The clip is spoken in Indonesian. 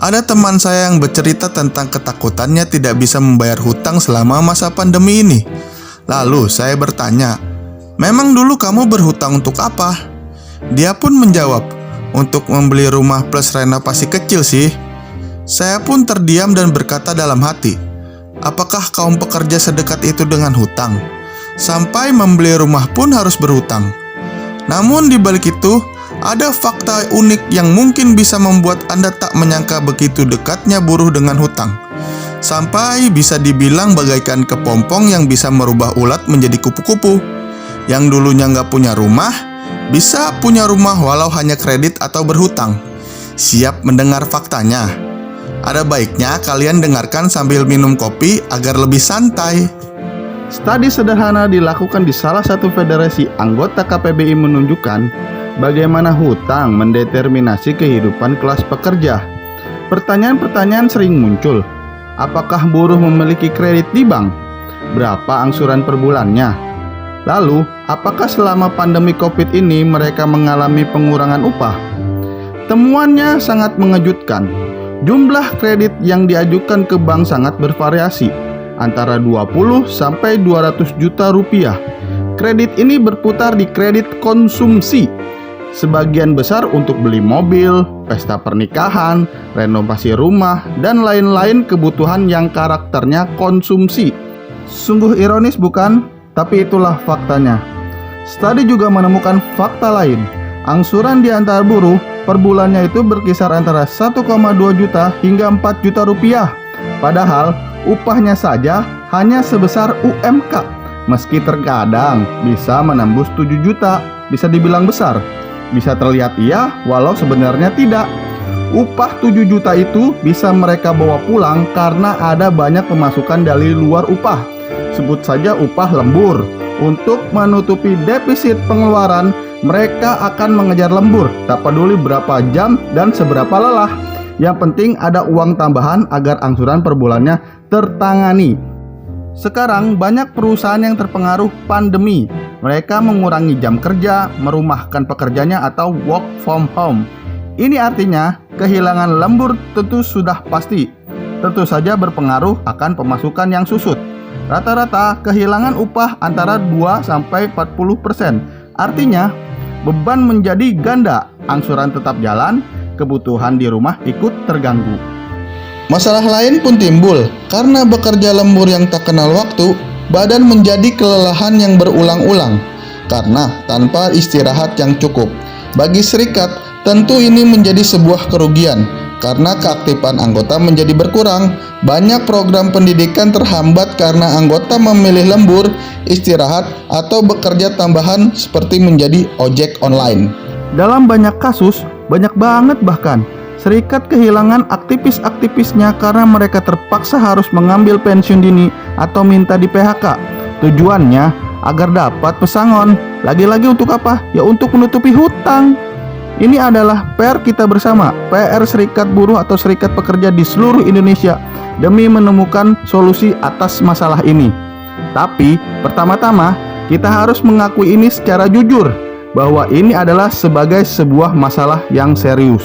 Ada teman saya yang bercerita tentang ketakutannya tidak bisa membayar hutang selama masa pandemi ini. Lalu saya bertanya, "Memang dulu kamu berhutang untuk apa?" Dia pun menjawab, "Untuk membeli rumah plus renovasi kecil sih." Saya pun terdiam dan berkata dalam hati, apakah kaum pekerja sedekat itu dengan hutang? Sampai membeli rumah pun harus berhutang. Namun di balik itu, ada fakta unik yang mungkin bisa membuat Anda tak menyangka begitu dekatnya buruh dengan hutang. Sampai bisa dibilang bagaikan kepompong yang bisa merubah ulat menjadi kupu-kupu. Yang dulunya nggak punya rumah, bisa punya rumah walau hanya kredit atau berhutang. Siap mendengar faktanya? Ada baiknya kalian dengarkan sambil minum kopi agar lebih santai. Studi sederhana dilakukan di salah satu federasi anggota KPBI menunjukkan bagaimana hutang mendeterminasi kehidupan kelas pekerja. Pertanyaan-pertanyaan sering muncul. Apakah buruh memiliki kredit di bank? Berapa angsuran per bulannya? Lalu, apakah selama pandemi COVID ini mereka mengalami pengurangan upah? Temuannya sangat mengejutkan. Jumlah kredit yang diajukan ke bank sangat bervariasi, antara 20 sampai 200 juta rupiah. Kredit ini berputar di kredit konsumsi. Sebagian besar untuk beli mobil, pesta pernikahan, renovasi rumah, dan lain-lain kebutuhan yang karakternya konsumsi. Sungguh ironis bukan? Tapi itulah faktanya. Studi juga menemukan fakta lain. Angsuran di antara buruh per bulannya itu berkisar antara 1,2 juta hingga 4 juta rupiah. Padahal upahnya saja hanya sebesar UMK. Meski terkadang bisa menembus 7 juta, bisa dibilang besar. Bisa terlihat iya, walau sebenarnya tidak. Upah 7 juta itu bisa mereka bawa pulang karena ada banyak pemasukan dari luar upah. Sebut saja upah lembur. Untuk menutupi defisit pengeluaran, mereka akan mengejar lembur, tak peduli berapa jam dan seberapa lelah. Yang penting ada uang tambahan agar angsuran per bulannya tertangani. Sekarang banyak perusahaan yang terpengaruh pandemi. Mereka mengurangi jam kerja, merumahkan pekerjanya atau work from home. Ini artinya kehilangan lembur tentu sudah pasti. Tentu saja berpengaruh akan pemasukan yang susut. Rata-rata kehilangan upah antara 2-40%. Artinya beban menjadi ganda. Angsuran tetap jalan, kebutuhan di rumah ikut terganggu. Masalah lain pun timbul karena bekerja lembur yang tak kenal waktu, badan menjadi kelelahan yang berulang-ulang karena tanpa istirahat yang cukup. Bagi serikat, tentu ini menjadi sebuah kerugian karena keaktifan anggota menjadi berkurang. Banyak program pendidikan terhambat karena anggota memilih lembur, istirahat, atau bekerja tambahan seperti menjadi ojek online. Dalam banyak kasus, banyak banget bahkan, serikat kehilangan aktivis-aktivisnya karena mereka terpaksa harus mengambil pensiun dini atau minta di PHK. Tujuannya agar dapat pesangon. Lagi-lagi untuk apa? Ya untuk menutupi hutang. Ini adalah PR kita bersama, PR serikat buruh atau serikat pekerja di seluruh Indonesia demi menemukan solusi atas masalah ini. Tapi pertama-tama kita harus mengakui ini secara jujur bahwa ini adalah sebagai sebuah masalah yang serius.